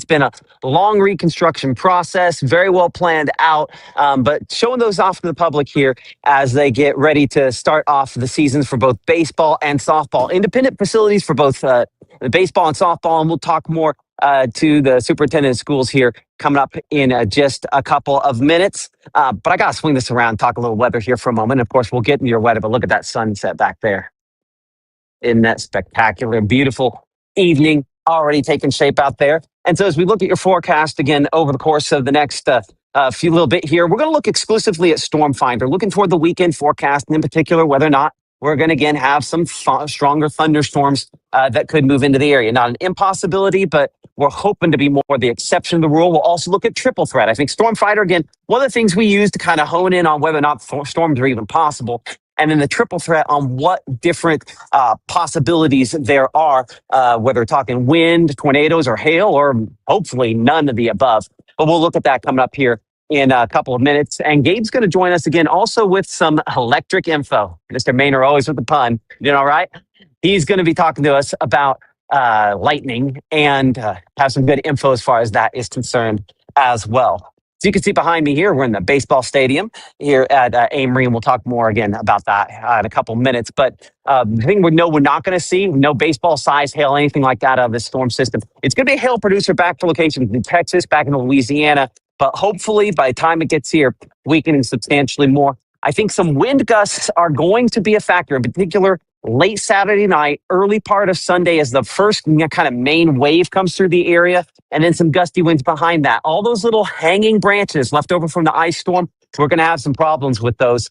been a long reconstruction process, very well planned out, but showing those off to the public here as they get ready to start off the seasons for both baseball and softball. Independent facilities for both baseball and softball, and we'll talk more to the superintendent of schools here coming up in just a couple of minutes. But I got to swing this around, talk a little weather here for a moment. Of course, we'll get into your weather, but look at that sunset back there. Isn't that spectacular? Beautiful evening already taking shape out there. And so as we look at your forecast again over the course of the next few little bit here, we're going to look exclusively at Storm Finder, looking toward the weekend forecast, and in particular whether or not we're going to again have some stronger thunderstorms that could move into the area. Not an impossibility, but we're hoping to be more the exception to the rule. We'll also look at triple threat. I think Storm Finder, again, one of the things we use to kind of hone in on whether or not storms are even possible. And then the triple threat on what different possibilities there are, whether we're talking wind, tornadoes, or hail, or hopefully none of the above. But we'll look at that coming up here in a couple of minutes. And Gabe's going to join us again also with some electric info. Mr. Maynor, always with the pun. You know, all right? He's going to be talking to us about lightning and have some good info as far as that is concerned as well. So you can see behind me here, we're in the baseball stadium here at Amory, and we'll talk more again about that in a couple minutes. But the thing we know we're not going to see, no baseball size hail, anything like that out of this storm system. It's going to be a hail producer back for locations in Texas, back in Louisiana. But hopefully by the time it gets here, weakening substantially more. I think some wind gusts are going to be a factor, in particular late Saturday night, early part of Sunday as the first kind of main wave comes through the area, and then some gusty winds behind that. All those little hanging branches left over from the ice storm, we're going to have some problems with those.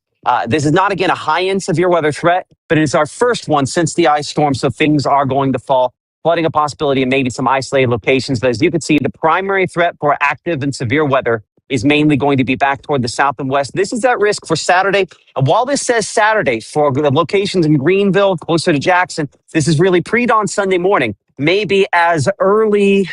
This is not, again, a high-end severe weather threat, but it's our first one since the ice storm, so things are going to fall. Flooding a possibility and maybe some isolated locations. But as you can see, the primary threat for active and severe weather is mainly going to be back toward the south and west. This is at risk for Saturday. And while this says Saturday for the locations in Greenville, closer to Jackson, this is really pre-dawn Sunday morning, maybe as early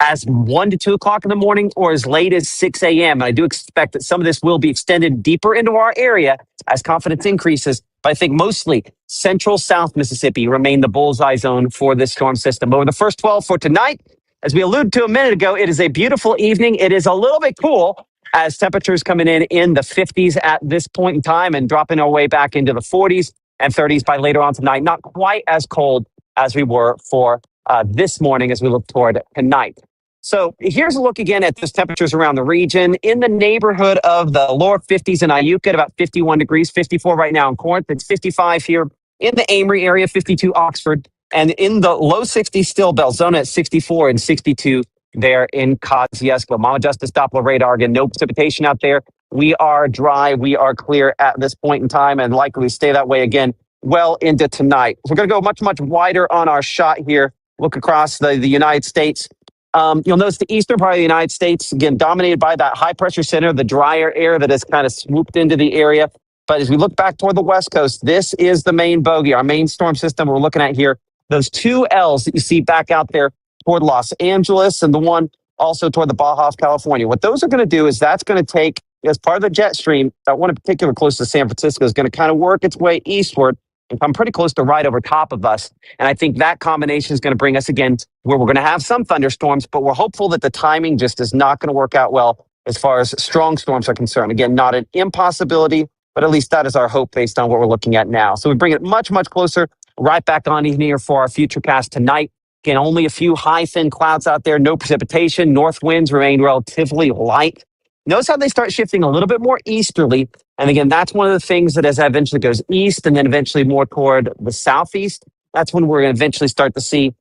as 1 to 2 o'clock in the morning or as late as 6 a.m. And I do expect that some of this will be extended deeper into our area as confidence increases. But I think mostly central South Mississippi remain the bullseye zone for this storm system. Over the first 12 for tonight, as we alluded to a minute ago, it is a beautiful evening. It is a little bit cool as temperatures coming in the 50s at this point in time and dropping our way back into the 40s and 30s by later on tonight. Not quite as cold as we were for this morning as we look toward tonight. So here's a look again at those temperatures around the region. In the neighborhood of the lower 50s in Iuka at about 51 degrees, 54 right now in Corinth. It's 55 here in the Amory area, 52 Oxford. And in the low 60s still, Belzona at 64 and 62 there in Kosciuszko. Mama Justice Doppler radar, again, no precipitation out there. We are dry. We are clear at this point in time and likely stay that way again well into tonight. So we're going to go much, much wider on our shot here. Look across the United States. You'll notice the eastern part of the United States, again, dominated by that high pressure center, the drier air that has kind of swooped into the area. But as we look back toward the West Coast, this is the main bogey, our main storm system we're looking at here. Those two L's that you see back out there toward Los Angeles and the one also toward the Baja of California. What those are going to do is that's going to take, as part of the jet stream, that one in particular close to San Francisco is going to kind of work its way eastward and come pretty close to right over top of us. And I think that combination is going to bring us again where we're going to have some thunderstorms, but we're hopeful that the timing just is not going to work out well as far as strong storms are concerned. Again, not an impossibility, but at least that is our hope based on what we're looking at now. So we bring it much, much closer right back on in here for our future cast tonight. Again, only a few high, thin clouds out there, no precipitation. North winds remain relatively light. Notice how they start shifting a little bit more easterly. And again, that's one of the things that as that eventually goes east and then eventually more toward the southeast, that's when we're going to eventually start to see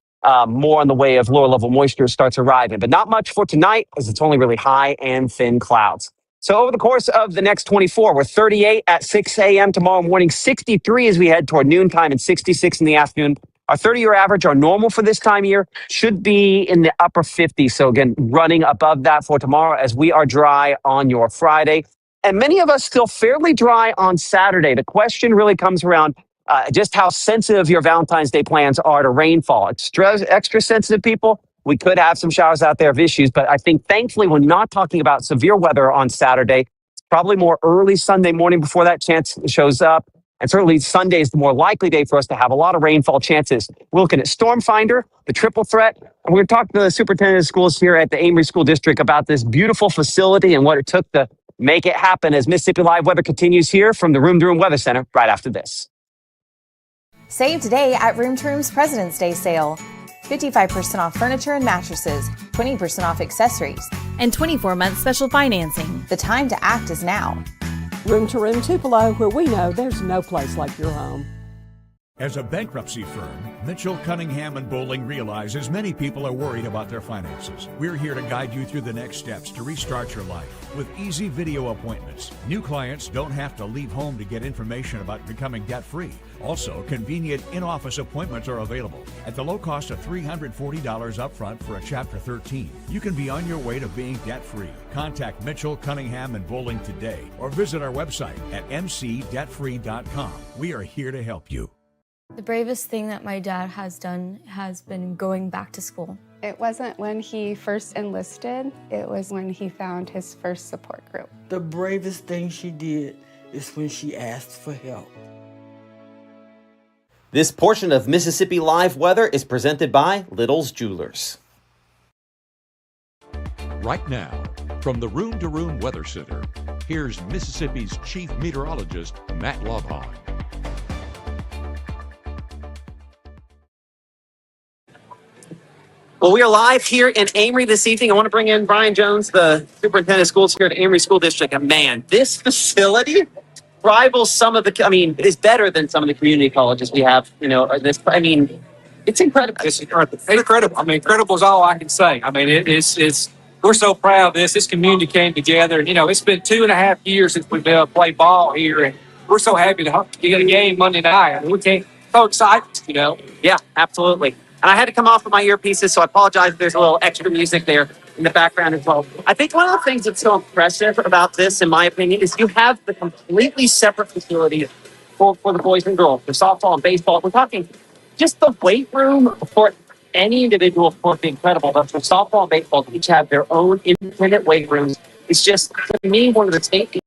more in the way of lower level moisture starts arriving. But not much for tonight as it's only really high and thin clouds. So over the course of the next 24, we're 38 at 6 a.m. tomorrow morning, 63 as we head toward noontime and 66 in the afternoon. Our 30-year average, our normal for this time of year, should be in the upper 50s. So again, running above that for tomorrow as we are dry on your Friday. And many of us still fairly dry on Saturday. The question really comes around just how sensitive your Valentine's Day plans are to rainfall. Extra sensitive people, we could have some showers out there of issues. But I think thankfully we're not talking about severe weather on Saturday. It's probably more early Sunday morning before that chance shows up. And certainly Sunday is the more likely day for us to have a lot of rainfall chances. We're looking at Storm Finder, the triple threat. And we're going to talk to the superintendent of schools here at the Amory School District about this beautiful facility and what it took to make it happen as Mississippi Live Weather continues here from the Room to Room Weather Center right after this. Save today at Room to Room's President's Day sale. 55% off furniture and mattresses, 20% off accessories, and 24-month special financing. The time to act is now. Room to Room Tupelo, where we know there's no place like your home. As a bankruptcy firm, Mitchell, Cunningham & Bowling realizes many people are worried about their finances. We're here to guide you through the next steps to restart your life with easy video appointments. New clients don't have to leave home to get information about becoming debt-free. Also, convenient in-office appointments are available at the low cost of $340 upfront for a Chapter 13. You can be on your way to being debt-free. Contact Mitchell, Cunningham & Bowling today or visit our website at mcdebtfree.com. We are here to help you. The bravest thing that my dad has done has been going back to school. It wasn't when he first enlisted, it was when he found his first support group. The bravest thing she did is when she asked for help. This portion of Mississippi Live Weather is presented by Little's Jewelers. Right now, from the Room to Room Weather Center, here's Mississippi's Chief Meteorologist, Matt Lobhon. Well, we are live here in Amory this evening. I want to bring in Brian Jones, the superintendent of schools here at Amory School District. And man, this facility rivals some of the, is better than some of the community colleges we have, it's incredible. It's incredible. Incredible is all I can say. We're so proud of this. This community came together. It's been 2.5 years since we've played ball here, and we're so happy to get a game Monday night. So excited, Yeah, absolutely. And I had to come off of my earpieces, so I apologize if there's a little extra music there in the background as well. I think one of the things that's so impressive about this, in my opinion, is you have the completely separate facilities for the boys and girls, for softball and baseball. We're talking just the weight room for any individual sport would be incredible, but for softball and baseball, they each have their own independent weight rooms. It's just, to me, one of the safety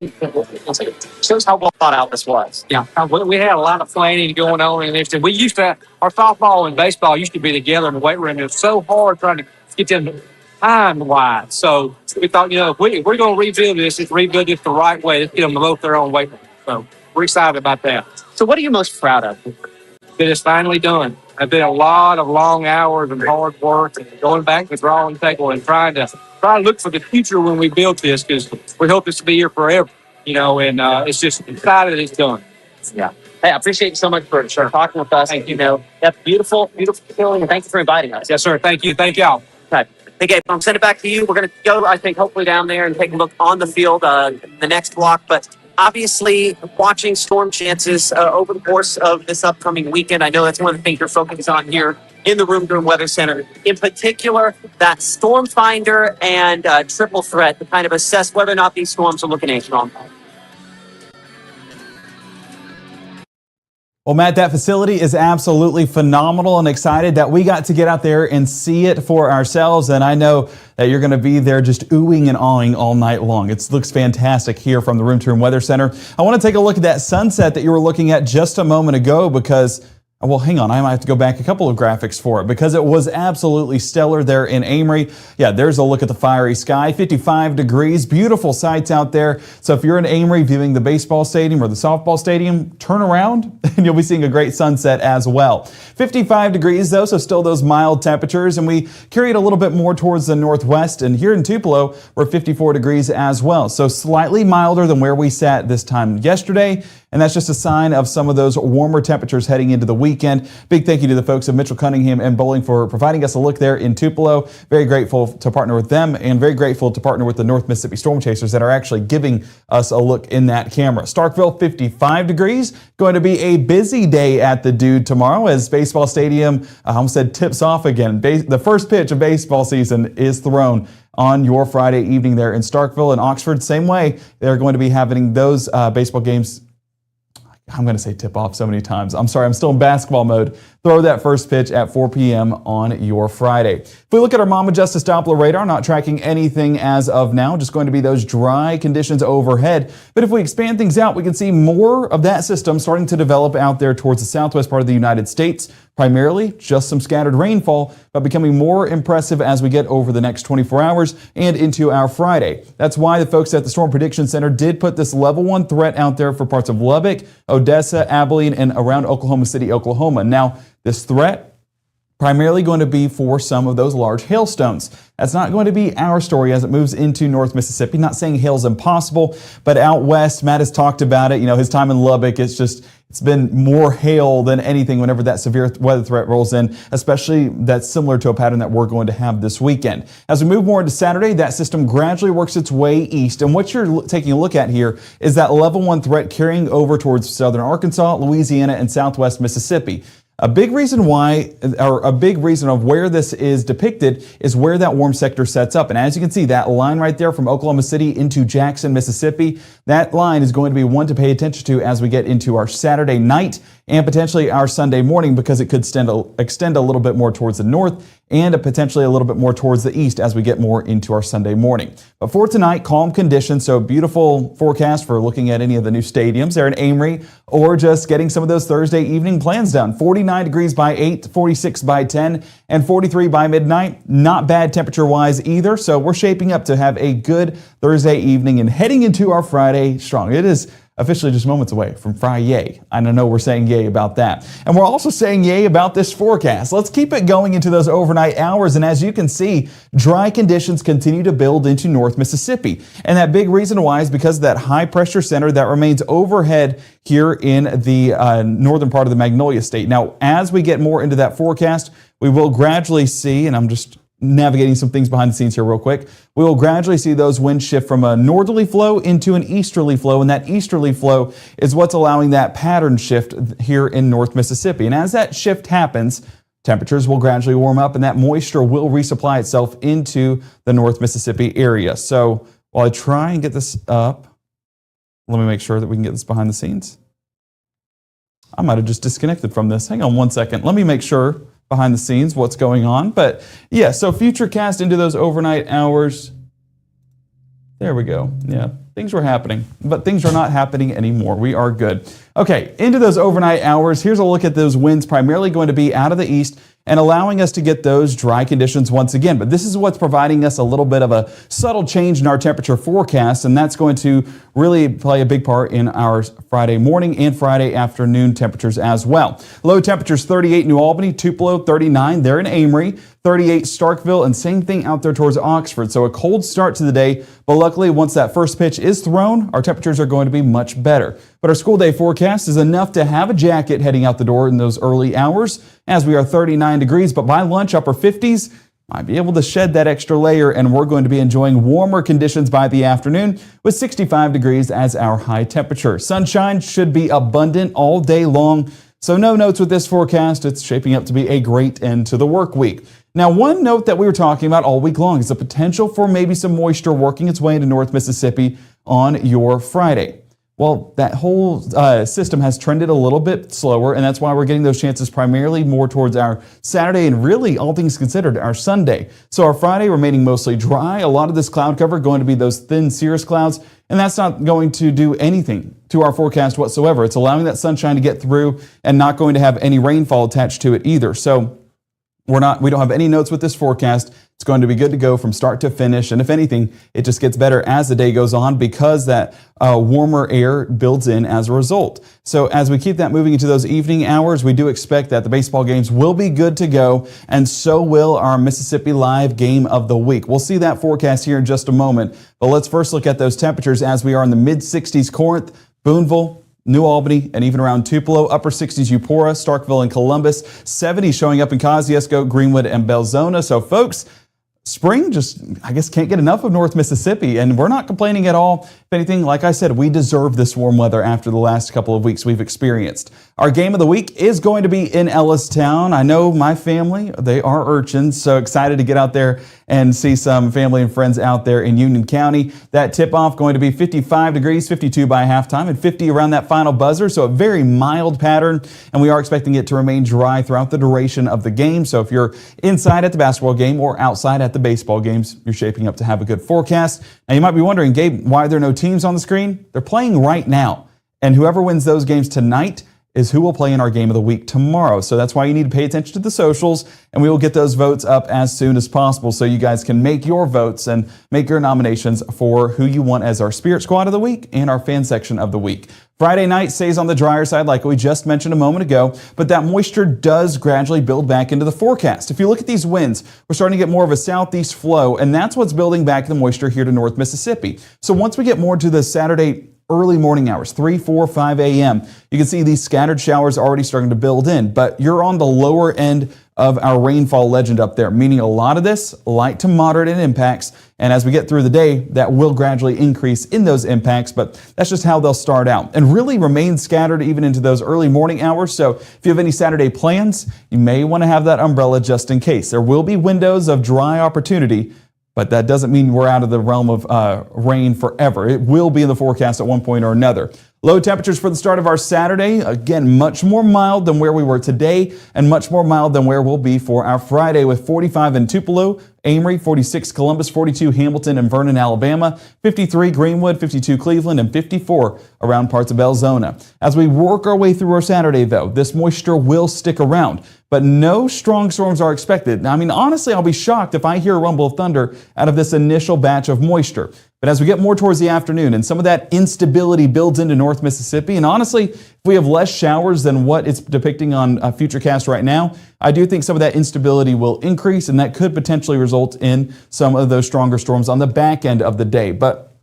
shows how well thought out this was. Yeah, we had a lot of planning going on, and we used to, our softball and baseball used to be together in the weight room. It was so hard trying to get them time-wise. So we thought, if we're going to rebuild this, let's rebuild it the right way. Let's get them both their own weight room. So we're excited about that. So what are you most proud of? That it's finally done. It's been a lot of long hours and hard work and going back to the drawing table and trying to look for the future when we built this, because we hope this to be here forever, and it's just excited it's done. Yeah. Hey, I appreciate you so much for talking with us. Thank you. That's beautiful, beautiful feeling, and thank you for inviting us. Yes, sir. Thank you. Thank y'all. Okay. Hey, Gabe, I'm sending it back to you. We're going to go, I think, hopefully down there and take a look on the field the next block. But obviously, watching storm chances over the course of this upcoming weekend, I know that's one of the things you're focused on here in the Room to Room Weather Center. In particular, that storm finder and triple threat to kind of assess whether or not these storms are looking at strong. Well, Matt, that facility is absolutely phenomenal, and excited that we got to get out there and see it for ourselves. And I know that you're going to be there just oohing and awing all night long. It looks fantastic here from the Room to Room Weather Center. I want to take a look at that sunset that you were looking at just a moment ago, because well, hang on, I might have to go back a couple of graphics for it, because it was absolutely stellar there in Amory. Yeah, there's a look at the fiery sky, 55 degrees, beautiful sights out there. So if you're in Amory viewing the baseball stadium or the softball stadium, turn around and you'll be seeing a great sunset as well. 55 degrees though, so still those mild temperatures, and we carry it a little bit more towards the northwest, and here in Tupelo, we're 54 degrees as well. So slightly milder than where we sat this time yesterday. And that's just a sign of some of those warmer temperatures heading into the weekend. Big thank you to the folks of Mitchell, Cunningham & Bowling for providing us a look there in Tupelo. Very grateful to partner with them, and very grateful to partner with the North Mississippi Storm Chasers that are actually giving us a look in that camera. Starkville, 55 degrees. Going to be a busy day at the Dude tomorrow as baseball stadium, I almost said, tips off again. The first pitch of baseball season is thrown on your Friday evening there in Starkville. And Oxford, same way. They're going to be having those baseball games. I'm going to say tip off so many times. I'm sorry, I'm still in basketball mode. throw that first pitch at 4 p.m. on your Friday. If we look at our Mama Justice Doppler radar, not tracking anything as of now, just going to be those dry conditions overhead. But if we expand things out, we can see more of that system starting to develop out there towards the southwest part of the United States. Primarily just some scattered rainfall, but becoming more impressive as we get over the next 24 hours and into our Friday. That's why the folks at the Storm Prediction Center did put this level 1 threat out there for parts of Lubbock, Odessa, Abilene, and around Oklahoma City, Oklahoma. Now, this threat primarily going to be for some of those large hailstones. That's not going to be our story as it moves into North Mississippi. Not saying hail's impossible, but out west, Matt has talked about it. You know, his time in Lubbock, it's been more hail than anything whenever that severe weather threat rolls in, especially that's similar to a pattern that we're going to have this weekend. As we move more into Saturday, that system gradually works its way east. And what you're taking a look at here is that level 1 threat carrying over towards southern Arkansas, Louisiana, and southwest Mississippi. A big reason of where this is depicted is where that warm sector sets up. And as you can see, that line right there from Oklahoma City into Jackson, Mississippi, that line is going to be one to pay attention to as we get into our Saturday night and potentially our Sunday morning, because it could extend a little bit more towards the north and potentially a little bit more towards the east as we get more into our Sunday morning. But for tonight, calm conditions, so beautiful forecast for looking at any of the new stadiums there in Amory, or just getting some of those Thursday evening plans done. 49 degrees by 8, 46 by 10, and 43 by midnight. Not bad temperature-wise either, so we're shaping up to have a good Thursday evening and heading into our Friday strong. It is officially just moments away from Friday. I know we're saying yay about that. And we're also saying yay about this forecast. Let's keep it going into those overnight hours. And as you can see, dry conditions continue to build into North Mississippi. And that big reason why is because of that high pressure center that remains overhead here in the northern part of the Magnolia State. Now, as we get more into that forecast, we will gradually see, and I'm just navigating some things behind the scenes here real quick. We will gradually see those winds shift from a northerly flow into an easterly flow, and that easterly flow is what's allowing that pattern shift here in North Mississippi. And as that shift happens, temperatures will gradually warm up and that moisture will resupply itself into the North Mississippi area. So while I try and get this up, let me make sure that we can get this behind the scenes. I might have just disconnected from this. Hang on one second. Let me make sure behind the scenes what's going on. But yeah, so futurecast into those overnight hours. There we go. Yeah, things were happening, but things are not happening anymore. We are good. Okay, into those overnight hours. Here's a look at those winds primarily going to be out of the east and allowing us to get those dry conditions once again. But this is what's providing us a little bit of a subtle change in our temperature forecast, and that's going to really play a big part in our Friday morning and Friday afternoon temperatures as well. Low temperatures 38 New Albany, Tupelo 39 there in Amory, 38 Starkville, and same thing out there towards Oxford. So a cold start to the day, but luckily once that first pitch is thrown, our temperatures are going to be much better. But our school day forecast is enough to have a jacket heading out the door in those early hours, as we are 39 degrees, but by lunch, upper 50s, might be able to shed that extra layer, and we're going to be enjoying warmer conditions by the afternoon with 65 degrees as our high temperature. Sunshine should be abundant all day long, so no notes with this forecast. It's shaping up to be a great end to the work week. Now, one note that we were talking about all week long is the potential for maybe some moisture working its way into North Mississippi on your Friday. Well, that whole system has trended a little bit slower, and that's why we're getting those chances primarily more towards our Saturday and really, all things considered, our Sunday. So our Friday remaining mostly dry. A lot of this cloud cover going to be those thin cirrus clouds, and that's not going to do anything to our forecast whatsoever. It's allowing that sunshine to get through and not going to have any rainfall attached to it either. So we don't have any notes with this forecast. It's going to be good to go from start to finish. And if anything, it just gets better as the day goes on because that warmer air builds in as a result. So as we keep that moving into those evening hours, we do expect that the baseball games will be good to go, and so will our Mississippi Live game of the week. We'll see that forecast here in just a moment. But let's first look at those temperatures as we are in the mid-60s Corinth, Boonville, New Albany, and even around Tupelo, upper 60s Eupora, Starkville, and Columbus, 70 showing up in Kosciuszko, Greenwood, and Belzona. So folks, spring just, I guess, can't get enough of North Mississippi, and we're not complaining at all. If anything, like I said, we deserve this warm weather after the last couple of weeks we've experienced. Our game of the week is going to be in Ellistown. I know my family, they are urchins, so excited to get out there and see some family and friends out there in Union County. That tip-off going to be 55 degrees, 52 by halftime, and 50 around that final buzzer, so a very mild pattern, and we are expecting it to remain dry throughout the duration of the game. So if you're inside at the basketball game or outside at the baseball games, you're shaping up to have a good forecast. Now you might be wondering, Gabe, why are there no teams on the screen? They're playing right now, and whoever wins those games tonight is who will play in our game of the week tomorrow. So that's why you need to pay attention to the socials, and we will get those votes up as soon as possible so you guys can make your votes and make your nominations for who you want as our Spirit Squad of the week and our fan section of the week. Friday night stays on the drier side like we just mentioned a moment ago, but that moisture does gradually build back into the forecast. If you look at these winds, we're starting to get more of a southeast flow, and that's what's building back the moisture here to North Mississippi. So once we get more to the Saturday early morning hours, 3, 4, 5 a.m., you can see these scattered showers already starting to build in, but you're on the lower end of our rainfall legend up there, meaning a lot of this light to moderate in impacts. And as we get through the day, that will gradually increase in those impacts, but that's just how they'll start out and really remain scattered even into those early morning hours. So if you have any Saturday plans, you may want to have that umbrella just in case. There will be windows of dry opportunity, but that doesn't mean we're out of the realm of rain forever. It will be in the forecast at one point or another. Low temperatures for the start of our Saturday. Again, much more mild than where we were today and much more mild than where we'll be for our Friday, with 45 in Tupelo, Amory, 46 Columbus, 42 Hamilton and Vernon, Alabama, 53 Greenwood, 52 Cleveland, and 54 around parts of Belzona. As we work our way through our Saturday, though, this moisture will stick around, but no strong storms are expected. Now, I mean, honestly, I'll be shocked if I hear a rumble of thunder out of this initial batch of moisture. But as we get more towards the afternoon and some of that instability builds into North Mississippi, and honestly, if we have less showers than what it's depicting on Futurecast right now, I do think some of that instability will increase, and that could potentially result in some of those stronger storms on the back end of the day. But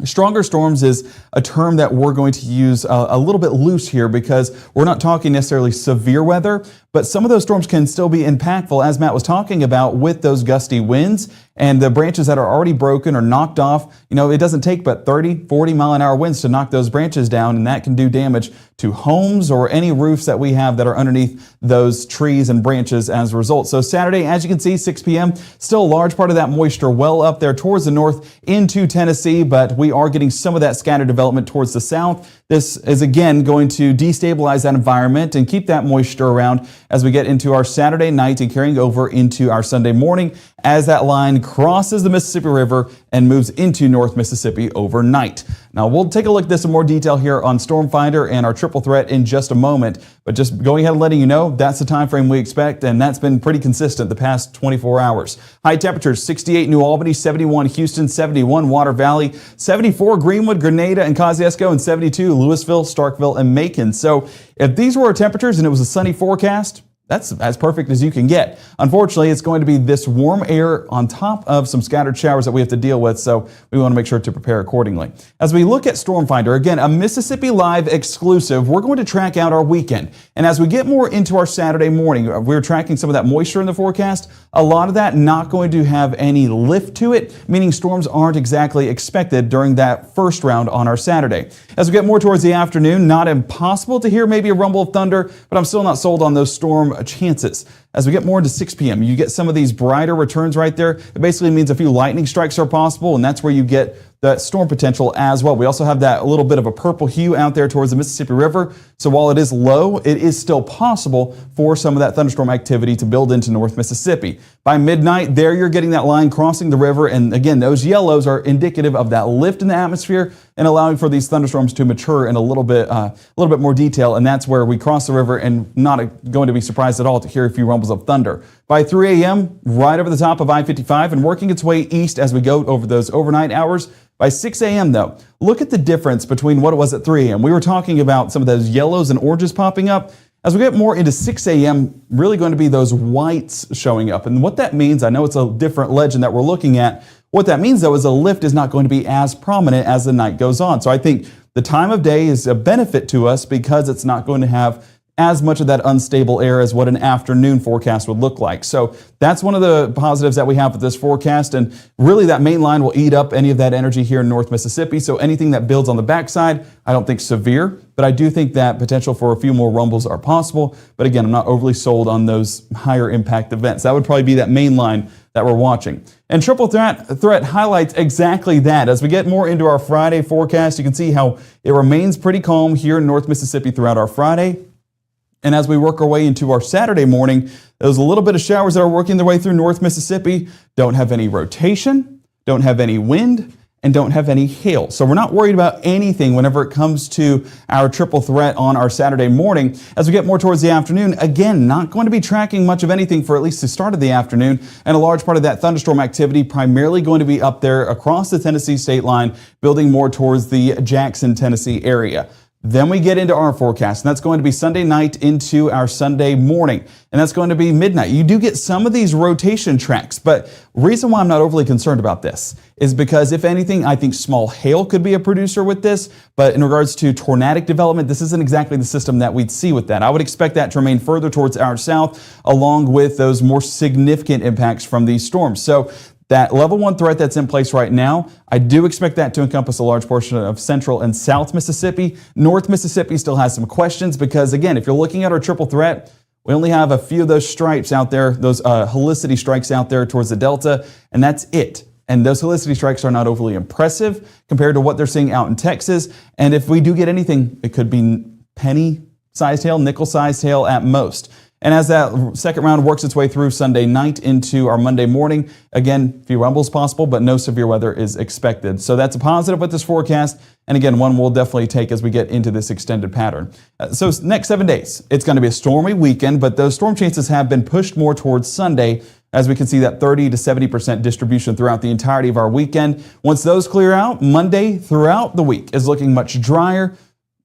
stronger storms is a term that we're going to use a little bit loose here because we're not talking necessarily severe weather, but some of those storms can still be impactful, as Matt was talking about, with those gusty winds and the branches that are already broken or knocked off. You know, it doesn't take but 30, 40 mile an hour winds to knock those branches down, and that can do damage to homes or any roofs that we have that are underneath those trees and branches as a result. So Saturday, as you can see, 6 p.m., still a large part of that moisture well up there towards the north into Tennessee, but we are getting some of that scattered development towards the south. This is again going to destabilize that environment and keep that moisture around as we get into our Saturday night and carrying over into our Sunday morning as that line crosses the Mississippi River and moves into North Mississippi overnight. Now, we'll take a look at this in more detail here on Storm Finder and our triple threat in just a moment, but just going ahead and letting you know that's the time frame we expect, and that's been pretty consistent the past 24 hours. High temperatures: 68 New Albany, 71 Houston, 71 Water Valley, 74 Greenwood, Grenada, and Kosciuszko, and 72 Louisville, Starkville, and Macon. So if these were our temperatures and it was a sunny forecast, that's as perfect as you can get. Unfortunately, it's going to be this warm air on top of some scattered showers that we have to deal with, so we want to make sure to prepare accordingly. As we look at Storm Finder, again, a Mississippi Live exclusive, we're going to track out our weekend. And as we get more into our Saturday morning, we're tracking some of that moisture in the forecast. A lot of that not going to have any lift to it, meaning storms aren't exactly expected during that first round on our Saturday. As we get more towards the afternoon, not impossible to hear maybe a rumble of thunder, but I'm still not sold on those storm chances. As we get more into 6 p.m., you get some of these brighter returns right there. It basically means a few lightning strikes are possible, and that's where you get that storm potential as well. We also have that little bit of a purple hue out there towards the Mississippi River. So while it is low, it is still possible for some of that thunderstorm activity to build into North Mississippi. By midnight, there you're getting that line crossing the river. And again, those yellows are indicative of that lift in the atmosphere and allowing for these thunderstorms to mature in a little bit more detail. And that's where we cross the river and not going to be surprised at all to hear a few rumbles of thunder. By 3 a.m., right over the top of I-55 and working its way east as we go over those overnight hours. By 6 a.m., though, look at the difference between what it was at 3 a.m. We were talking about some of those yellows and oranges popping up. As we get more into 6 a.m., really going to be those whites showing up. And what that means, I know it's a different legend that we're looking at. What that means, though, is a lift is not going to be as prominent as the night goes on. So I think the time of day is a benefit to us because it's not going to have as much of that unstable air as what an afternoon forecast would look like. So that's one of the positives that we have with this forecast. And really that main line will eat up any of that energy here in North Mississippi. So anything that builds on the backside, I don't think severe, but I do think that potential for a few more rumbles are possible. But again, I'm not overly sold on those higher impact events. That would probably be that main line that we're watching. And triple threat highlights exactly that. As we get more into our Friday forecast, you can see how it remains pretty calm here in North Mississippi throughout our Friday. And as we work our way into our Saturday morning, there's a little bit of showers that are working their way through North Mississippi. Don't have any rotation, don't have any wind, and don't have any hail. So we're not worried about anything whenever it comes to our triple threat on our Saturday morning. As we get more towards the afternoon, again, not going to be tracking much of anything for at least the start of the afternoon. And a large part of that thunderstorm activity primarily going to be up there across the Tennessee state line, building more towards the Jackson, Tennessee area. Then we get into our forecast, and that's going to be Sunday night into our Sunday morning, and that's going to be midnight. You do get some of these rotation tracks, but reason why I'm not overly concerned about this is because, if anything, I think small hail could be a producer with this, but in regards to tornadic development, this isn't exactly the system that we'd see with that. I would expect that to remain further towards our south, along with those more significant impacts from these storms. So that level 1 threat that's in place right now, I do expect that to encompass a large portion of central and south Mississippi. North Mississippi still has some questions because, again, if you're looking at our triple threat, we only have a few of those stripes out there, those helicity strikes out there towards the delta, and that's it. And those helicity strikes are not overly impressive compared to what they're seeing out in Texas. And if we do get anything, it could be penny-sized hail, nickel-sized hail at most. And as that second round works its way through Sunday night into our Monday morning, again, a few rumbles possible, but no severe weather is expected. So that's a positive with this forecast. And again, one we'll definitely take as we get into this extended pattern. So next 7 days, it's going to be a stormy weekend, but those storm chances have been pushed more towards Sunday, as we can see that 30 to 70% distribution throughout the entirety of our weekend. Once those clear out, Monday throughout the week is looking much drier.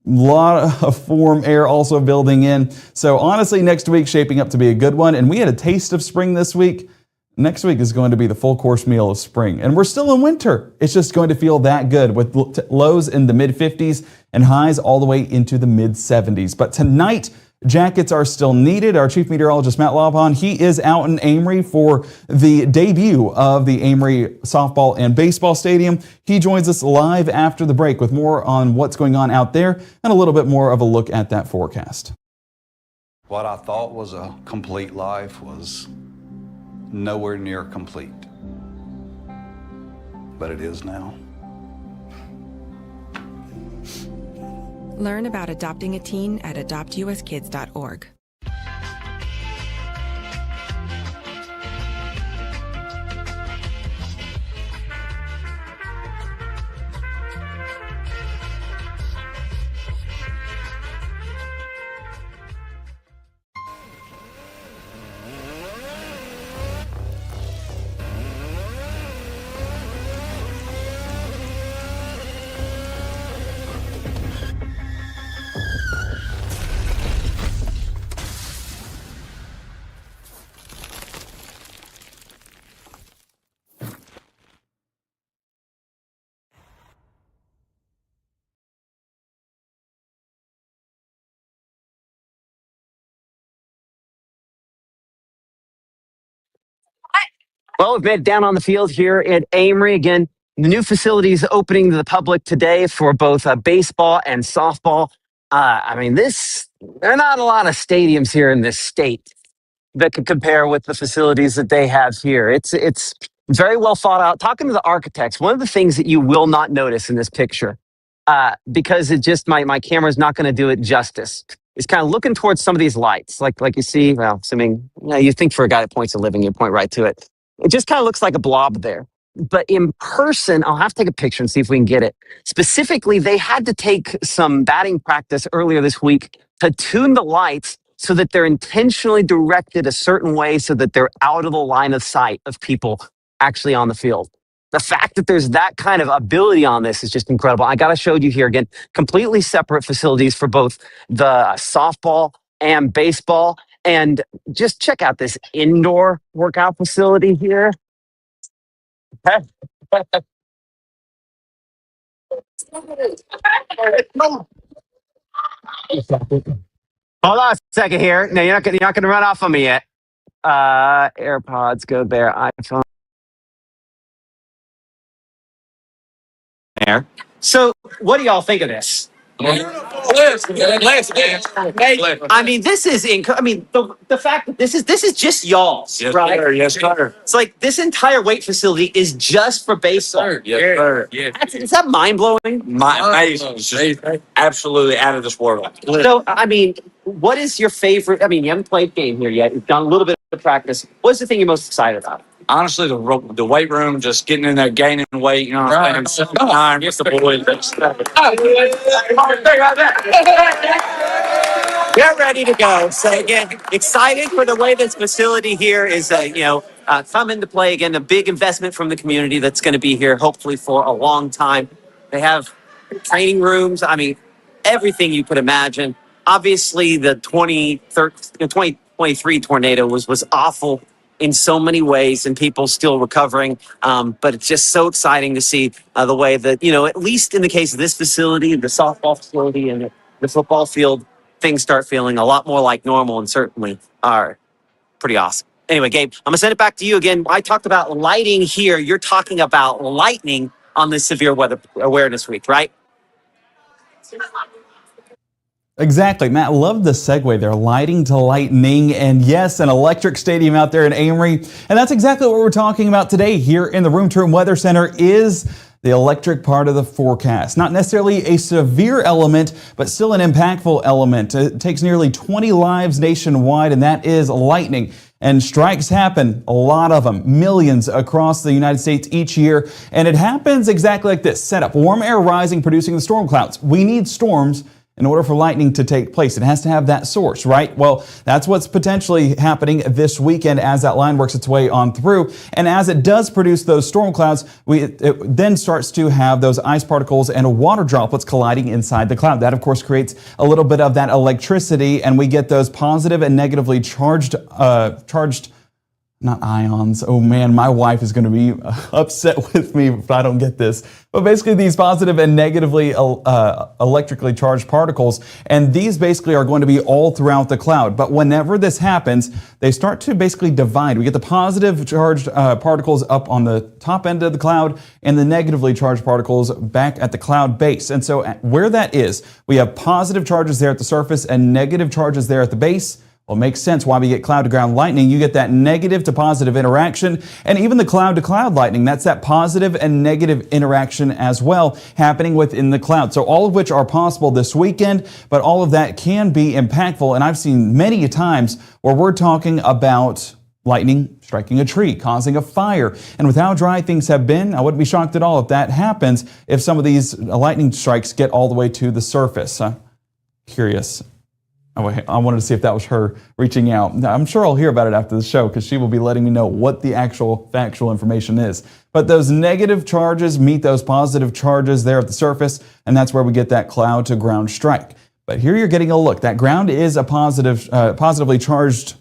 A lot of warm air also building in. So honestly, next week shaping up to be a good one. And we had a taste of spring this week. Next week is going to be the full course meal of spring. And we're still in winter. It's just going to feel that good with lows in the mid 50s and highs all the way into the mid 70s. But tonight, jackets are still needed. Our chief meteorologist, Matt Laupon, he is out in Amory for the debut of the Amory softball and baseball stadium. He joins us live after the break with more on what's going on out there and a little bit more of a look at that forecast. What I thought was a complete life was nowhere near complete, but it is now. Learn about adopting a teen at adoptuskids.org. Well, we've made it down on the field here at Amory. Again, the new facility is opening to the public today for both baseball and softball. There are not a lot of stadiums here in this state that could compare with the facilities that they have here. It's very well thought out. Talking to the architects, one of the things that you will not notice in this picture, because it just my camera's not going to do it justice, is kind of looking towards some of these lights, like you see. Well, assuming you think for a guy that points to living, you point right to it. It just kind of looks like a blob there. But in person, I'll have to take a picture and see if we can get it. Specifically, they had to take some batting practice earlier this week to tune the lights so that they're intentionally directed a certain way so that they're out of the line of sight of people actually on the field. The fact that there's that kind of ability on this is just incredible. I got to show you here again, completely separate facilities for both the softball and baseball. And just check out this indoor workout facility here. Hold on a second here. No, you're not gonna run off on me yet. AirPods go there. iPhone there. So, what do y'all think of this? I mean, this is the fact that this is just y'all's, Yes, right? sir. Yes, sir. It's like this entire weight facility is just for baseball. Yes, sir. Yeah. Is that mind blowing? Amazing. It's just absolutely out of this world. So, I mean, what is your favorite? I mean, you haven't played game here yet. You've done a little bit of practice. What's the thing you're most excited about? Honestly, the weight room, just getting in there, gaining weight, you know what I'm saying? Iron with the boys. Get ready to go. So again, excited for the way this facility here is, come into play again. A big investment from the community that's going to be here, hopefully for a long time. They have training rooms. I mean, everything you could imagine. Obviously, the 2023 tornado was awful in so many ways, and people still recovering. But it's just so exciting to see the way that, at least in the case of this facility, the softball facility and the football field, things start feeling a lot more like normal and certainly are pretty awesome. Anyway, Gabe, I'm going to send it back to you again. I talked about lighting here. You're talking about lightning on this Severe Weather Awareness Week, right? Exactly. Matt, love the segue there. Lighting to lightning. And yes, an electric stadium out there in Amory. And that's exactly what we're talking about today here in the Room to Room Weather Center is the electric part of the forecast. Not necessarily a severe element, but still an impactful element. It takes nearly 20 lives nationwide, and that is lightning. And strikes happen, a lot of them, millions across the United States each year. And it happens exactly like this. Setup, warm air rising, producing the storm clouds. We need storms in order for lightning to take place. It has to have that source, right? Well, that's what's potentially happening this weekend as that line works its way on through. And as it does produce those storm clouds, it then starts to have those ice particles and water droplets colliding inside the cloud. That, of course, creates a little bit of that electricity, and we get those positive and negatively charged not ions. Oh man, my wife is going to be upset with me if I don't get this. But basically these positive and negatively electrically charged particles, and these basically are going to be all throughout the cloud. But whenever this happens, they start to basically divide. We get the positive charged particles up on the top end of the cloud and the negatively charged particles back at the cloud base. And so where that is, we have positive charges there at the surface and negative charges there at the base. Well, it makes sense why we get cloud-to-ground lightning. You get that negative to positive interaction, and even the cloud-to-cloud lightning, that's that positive and negative interaction as well happening within the cloud. So all of which are possible this weekend, but all of that can be impactful, and I've seen many times where we're talking about lightning striking a tree, causing a fire. And with how dry things have been, I wouldn't be shocked at all if that happens, if some of these lightning strikes get all the way to the surface. Curious. I wanted to see if that was her reaching out. I'm sure I'll hear about it after the show because she will be letting me know what the actual factual information is. But those negative charges meet those positive charges there at the surface, and that's where we get that cloud to ground strike. But here you're getting a look. That ground is a positively charged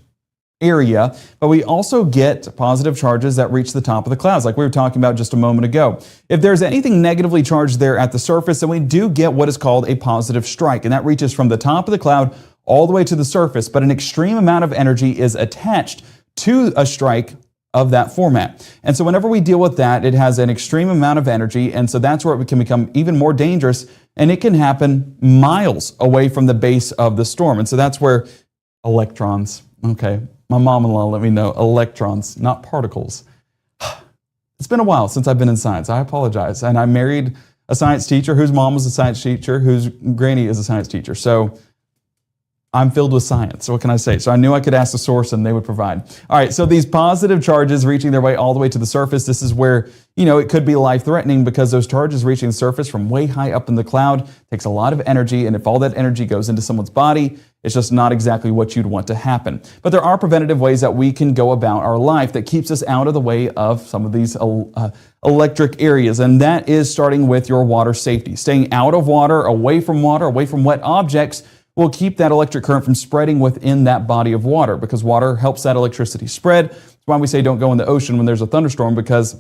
area, but we also get positive charges that reach the top of the clouds, like we were talking about just a moment ago. If there's anything negatively charged there at the surface, then we do get what is called a positive strike, and that reaches from the top of the cloud all the way to the surface, but an extreme amount of energy is attached to a strike of that format. And so whenever we deal with that, it has an extreme amount of energy, and so that's where it can become even more dangerous, and it can happen miles away from the base of the storm. And so that's where electrons, okay, my mom-in-law let me know, electrons, not particles. It's been a while since I've been in science. I apologize. And I married a science teacher whose mom was a science teacher, whose granny is a science teacher. So I'm filled with science. What can I say? So I knew I could ask the source and they would provide. All right, so these positive charges reaching their way all the way to the surface, this is where, it could be life-threatening because those charges reaching the surface from way high up in the cloud takes a lot of energy, and if all that energy goes into someone's body, it's just not exactly what you'd want to happen. But there are preventative ways that we can go about our life that keeps us out of the way of some of these electric areas, and that is starting with your water safety. Staying out of water, away from wet objects, will keep that electric current from spreading within that body of water because water helps that electricity spread. That's why we say don't go in the ocean when there's a thunderstorm, because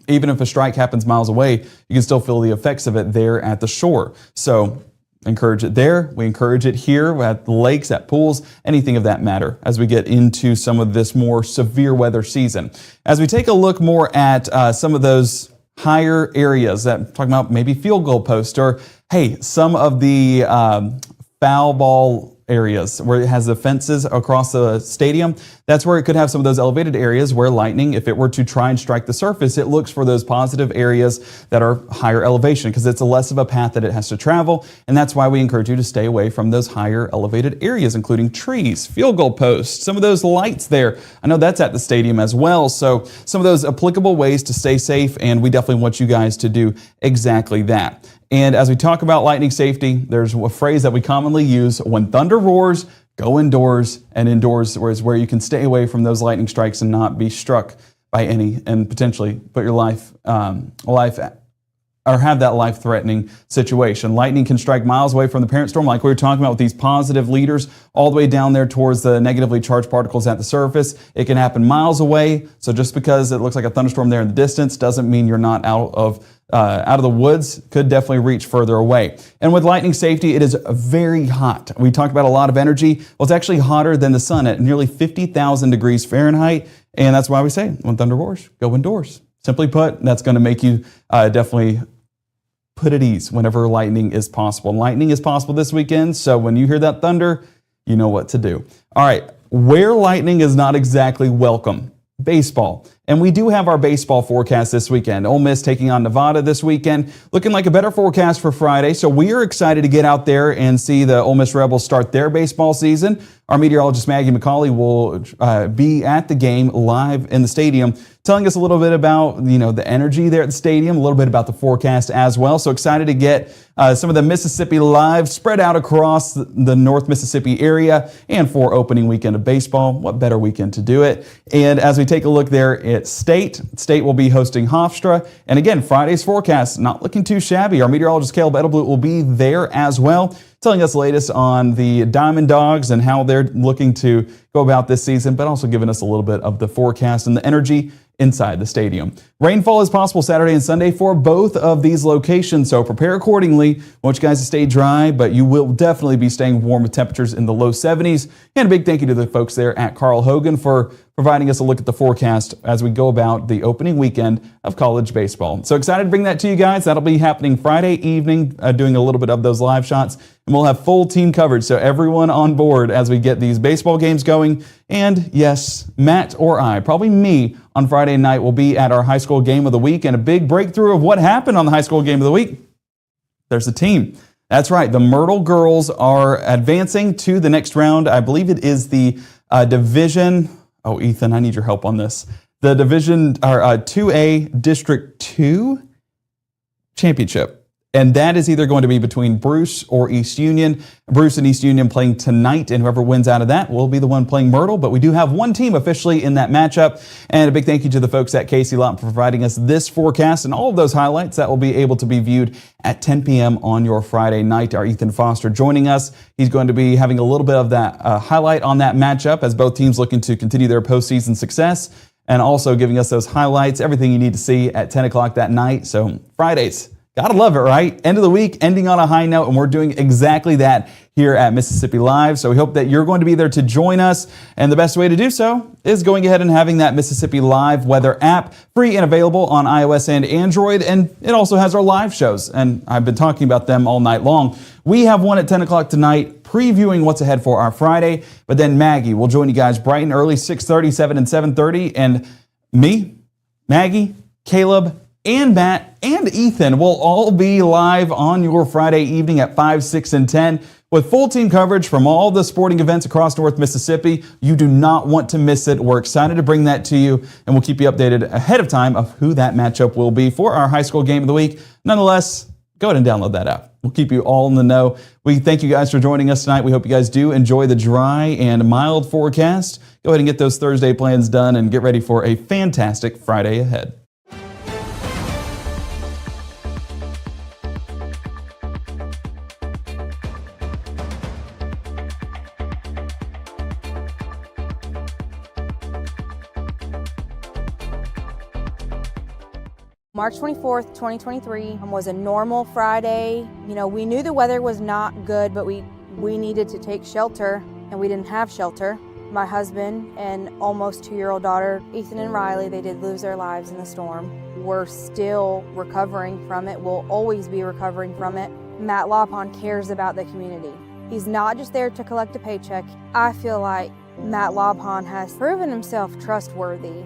even if a strike happens miles away, you can still feel the effects of it there at the shore. So encourage it there. We encourage it here at the lakes, at pools, anything of that matter as we get into some of this more severe weather season. As we take a look more at some of those higher areas that talking about maybe field goal post or, hey, some of the foul ball areas where it has the fences across the stadium. That's where it could have some of those elevated areas where lightning, if it were to try and strike the surface, it looks for those positive areas that are higher elevation because it's a less of a path that it has to travel. And that's why we encourage you to stay away from those higher elevated areas, including trees, field goal posts, some of those lights there. I know that's at the stadium as well. So some of those applicable ways to stay safe. And we definitely want you guys to do exactly that. And as we talk about lightning safety, there's a phrase that we commonly use: when thunder roars, go indoors, and indoors is where you can stay away from those lightning strikes and not be struck by any and potentially put your life or have that life-threatening situation. Lightning can strike miles away from the parent storm, like we were talking about with these positive leaders, all the way down there towards the negatively charged particles at the surface. It can happen miles away. So just because it looks like a thunderstorm there in the distance doesn't mean you're not out of the woods. Could definitely reach further away. And with lightning safety, it is very hot. We talked about a lot of energy. Well, it's actually hotter than the sun at nearly 50,000 degrees Fahrenheit. And that's why we say, when thunder roars, go indoors. Simply put, that's going to make you definitely put at ease whenever lightning is possible. Lightning is possible this weekend, so when you hear that thunder, you know what to do. All right, where lightning is not exactly welcome, baseball. And we do have our baseball forecast this weekend. Ole Miss taking on Nevada this weekend. Looking like a better forecast for Friday. So we are excited to get out there and see the Ole Miss Rebels start their baseball season. Our meteorologist Maggie McCauley will be at the game live in the stadium, telling us a little bit about, the energy there at the stadium, a little bit about the forecast as well. So excited to get some of the Mississippi Live spread out across the North Mississippi area. And for opening weekend of baseball, what better weekend to do it? And as we take a look there at State will be hosting Hofstra. And again, Friday's forecast, not looking too shabby. Our meteorologist Caleb Edelblut will be there as well, telling us the latest on the Diamond Dogs and how they're looking to go about this season, but also giving us a little bit of the forecast and the energy inside the stadium. Rainfall is possible Saturday and Sunday for both of these locations, so prepare accordingly. I want you guys to stay dry, but you will definitely be staying warm with temperatures in the low 70s. And a big thank you to the folks there at Carl Hogan for providing us a look at the forecast as we go about the opening weekend of college baseball. So excited to bring that to you guys. That'll be happening Friday evening, doing a little bit of those live shots. And we'll have full team coverage, so everyone on board as we get these baseball games going. And yes, Matt or I, probably me, on Friday night will be at our high school game of the week. And a big breakthrough of what happened on the high school game of the week. There's a team. That's right. The Myrtle girls are advancing to the next round. I believe it is the division. Oh, Ethan, I need your help on this. The Division 2A District 2 Championship. And that is either going to be between Bruce or East Union. Bruce and East Union playing tonight, and whoever wins out of that will be the one playing Myrtle. But we do have one team officially in that matchup. And a big thank you to the folks at Casey Lott for providing us this forecast and all of those highlights that will be able to be viewed at 10 p.m. on your Friday night. Our Ethan Foster joining us. He's going to be having a little bit of that highlight on that matchup as both teams looking to continue their postseason success, and also giving us those highlights, everything you need to see at 10 o'clock that night. So Fridays. Gotta love it, right? End of the week, ending on a high note, and we're doing exactly that here at Mississippi Live. So we hope that you're going to be there to join us. And the best way to do so is going ahead and having that Mississippi Live weather app, free and available on iOS and Android. And it also has our live shows, and I've been talking about them all night long. We have one at 10 o'clock tonight, previewing what's ahead for our Friday. But then Maggie will join you guys bright and early, 6:30, 7, and 7:30. And me, Maggie, Caleb, and Matt and Ethan will all be live on your Friday evening at 5, 6, and 10 with full team coverage from all the sporting events across North Mississippi. You do not want to miss it. We're excited to bring that to you, and we'll keep you updated ahead of time of who that matchup will be for our high school game of the week. Nonetheless, go ahead and download that app. We'll keep you all in the know. We thank you guys for joining us tonight. We hope you guys do enjoy the dry and mild forecast. Go ahead and get those Thursday plans done and get ready for a fantastic Friday ahead. March 24th, 2023 was a normal Friday. You know, we knew the weather was not good, but we needed to take shelter, and we didn't have shelter. My husband and almost 2-year-old daughter, Ethan and Riley, they did lose their lives in the storm. We're still recovering from it. We'll always be recovering from it. Matt Lawpon cares about the community. He's not just there to collect a paycheck. I feel like Matt Lawpon has proven himself trustworthy.